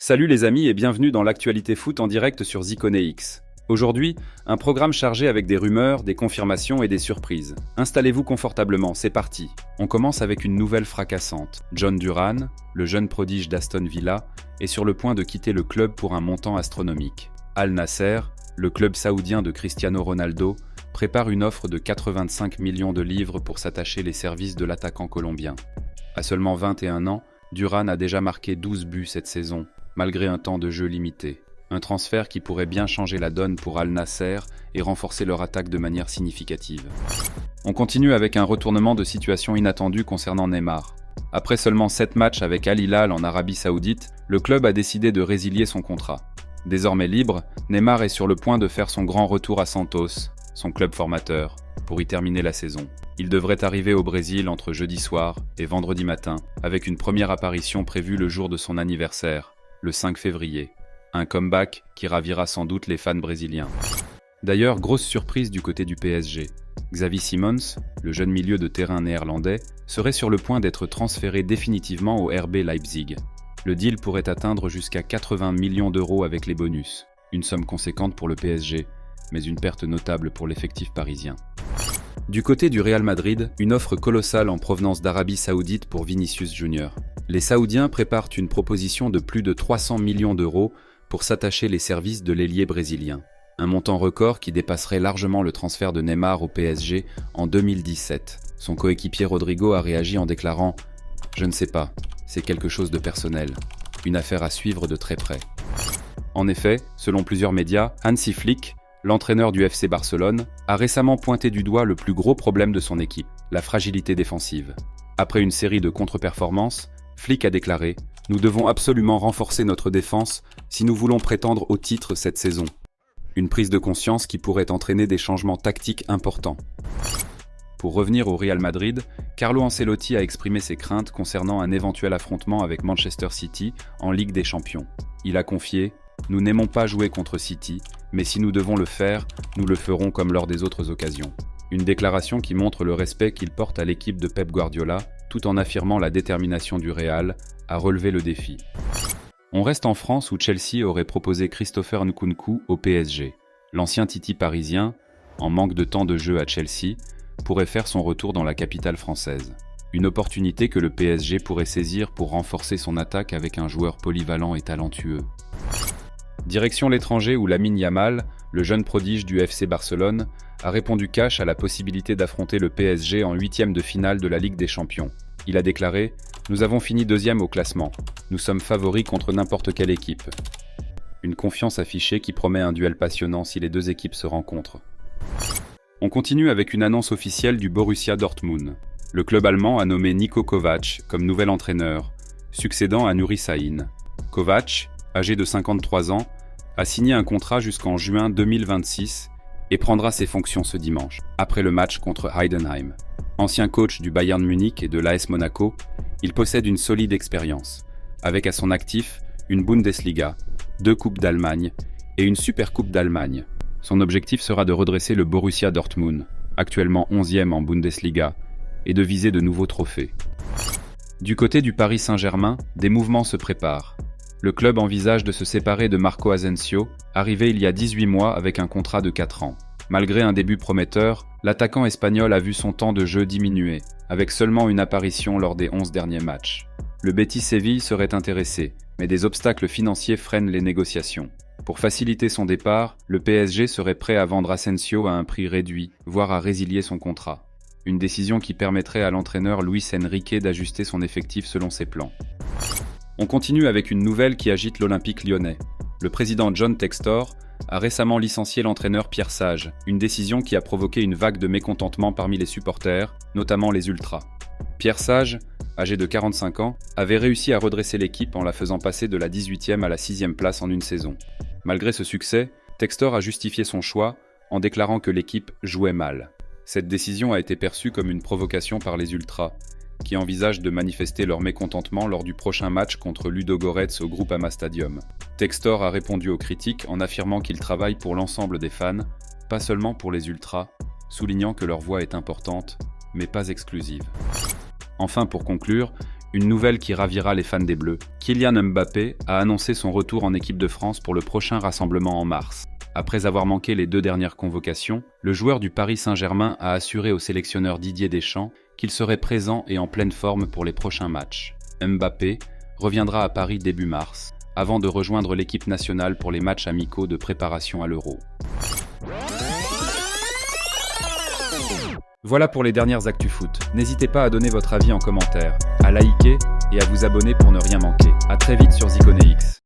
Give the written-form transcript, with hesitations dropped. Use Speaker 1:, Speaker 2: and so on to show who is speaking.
Speaker 1: Salut les amis et bienvenue dans l'actualité foot en direct sur ZyConnect. Aujourd'hui, un programme chargé avec des rumeurs, des confirmations et des surprises. Installez-vous confortablement, c'est parti. On commence avec une nouvelle fracassante. John Duran, le jeune prodige d'Aston Villa, est sur le point de quitter le club pour un montant astronomique. Al Nasser, le club saoudien de Cristiano Ronaldo, prépare une offre de 85 millions de livres pour s'attacher les services de l'attaquant colombien. À seulement 21 ans, Duran a déjà marqué 12 buts cette saison, malgré un temps de jeu limité. Un transfert qui pourrait bien changer la donne pour Al Nasser et renforcer leur attaque de manière significative. On continue avec un retournement de situation inattendu concernant Neymar. Après seulement 7 matchs avec Al Hilal en Arabie Saoudite, le club a décidé de résilier son contrat. Désormais libre, Neymar est sur le point de faire son grand retour à Santos, son club formateur, pour y terminer la saison. Il devrait arriver au Brésil entre jeudi soir et vendredi matin, avec une première apparition prévue le jour de son anniversaire, le 5 février. Un comeback qui ravira sans doute les fans brésiliens. D'ailleurs, grosse surprise du côté du PSG. Xavi Simons, le jeune milieu de terrain néerlandais, serait sur le point d'être transféré définitivement au RB Leipzig. Le deal pourrait atteindre jusqu'à 80 millions d'euros avec les bonus. Une somme conséquente pour le PSG, mais une perte notable pour l'effectif parisien. Du côté du Real Madrid, une offre colossale en provenance d'Arabie Saoudite pour Vinicius Junior. Les Saoudiens préparent une proposition de plus de 300 millions d'euros pour s'attacher les services de l'ailier brésilien. Un montant record qui dépasserait largement le transfert de Neymar au PSG en 2017. Son coéquipier Rodrigo a réagi en déclarant « Je ne sais pas, c'est quelque chose de personnel. Une affaire à suivre de très près. » En effet, selon plusieurs médias, Hansi Flick, l'entraîneur du FC Barcelone, a récemment pointé du doigt le plus gros problème de son équipe, la fragilité défensive. Après une série de contre-performances, Flick a déclaré « Nous devons absolument renforcer notre défense si nous voulons prétendre au titre cette saison. » Une prise de conscience qui pourrait entraîner des changements tactiques importants. Pour revenir au Real Madrid, Carlo Ancelotti a exprimé ses craintes concernant un éventuel affrontement avec Manchester City en Ligue des Champions. Il a confié « Nous n'aimons pas jouer contre City, mais si nous devons le faire, nous le ferons comme lors des autres occasions. » Une déclaration qui montre le respect qu'il porte à l'équipe de Pep Guardiola, tout en affirmant la détermination du Real à relever le défi. On reste en France où Chelsea aurait proposé Christopher Nkunku au PSG. L'ancien Titi parisien, en manque de temps de jeu à Chelsea, pourrait faire son retour dans la capitale française. Une opportunité que le PSG pourrait saisir pour renforcer son attaque avec un joueur polyvalent et talentueux. Direction l'étranger où Lamine Yamal, le jeune prodige du FC Barcelone, a répondu cash à la possibilité d'affronter le PSG en 8e de finale de la Ligue des Champions. Il a déclaré « Nous avons fini 2e au classement. Nous sommes favoris contre n'importe quelle équipe. » Une confiance affichée qui promet un duel passionnant si les deux équipes se rencontrent. On continue avec une annonce officielle du Borussia Dortmund. Le club allemand a nommé Niko Kovac comme nouvel entraîneur, succédant à Nuri Sahin. Kovac, âgé de 53 ans, a signé un contrat jusqu'en juin 2026 et prendra ses fonctions ce dimanche, après le match contre Heidenheim. Ancien coach du Bayern Munich et de l'AS Monaco, il possède une solide expérience, avec à son actif une Bundesliga, 2 Coupes d'Allemagne et une Supercoupe d'Allemagne. Son objectif sera de redresser le Borussia Dortmund, actuellement 11e en Bundesliga, et de viser de nouveaux trophées. Du côté du Paris Saint-Germain, des mouvements se préparent. Le club envisage de se séparer de Marco Asensio, arrivé il y a 18 mois avec un contrat de 4 ans. Malgré un début prometteur, l'attaquant espagnol a vu son temps de jeu diminuer, avec seulement une apparition lors des 11 derniers matchs. Le Betis Séville serait intéressé, mais des obstacles financiers freinent les négociations. Pour faciliter son départ, le PSG serait prêt à vendre Asensio à un prix réduit, voire à résilier son contrat. Une décision qui permettrait à l'entraîneur Luis Enrique d'ajuster son effectif selon ses plans. On continue avec une nouvelle qui agite l'Olympique lyonnais. Le président John Textor a récemment licencié l'entraîneur Pierre Sage, une décision qui a provoqué une vague de mécontentement parmi les supporters, notamment les ultras. Pierre Sage, âgé de 45 ans, avait réussi à redresser l'équipe en la faisant passer de la 18e à la 6e place en une saison. Malgré ce succès, Textor a justifié son choix en déclarant que l'équipe jouait mal. Cette décision a été perçue comme une provocation par les ultras, qui envisagent de manifester leur mécontentement lors du prochain match contre Ludogorets au Groupama Stadium. Textor a répondu aux critiques en affirmant qu'il travaille pour l'ensemble des fans, pas seulement pour les ultras, soulignant que leur voix est importante, mais pas exclusive. Enfin, pour conclure, Une nouvelle qui ravira les fans des Bleus. Kylian Mbappé a annoncé son retour en équipe de France pour le prochain rassemblement en mars. Après avoir manqué les 2 dernières convocations, le joueur du Paris Saint-Germain a assuré au sélectionneur Didier Deschamps qu'il serait présent et en pleine forme pour les prochains matchs. Mbappé reviendra à Paris début mars, avant de rejoindre l'équipe nationale pour les matchs amicaux de préparation à l'Euro. Voilà pour les dernières actus foot. N'hésitez pas à donner votre avis en commentaire, à liker et à vous abonner pour ne rien manquer. À très vite sur ZycoNX.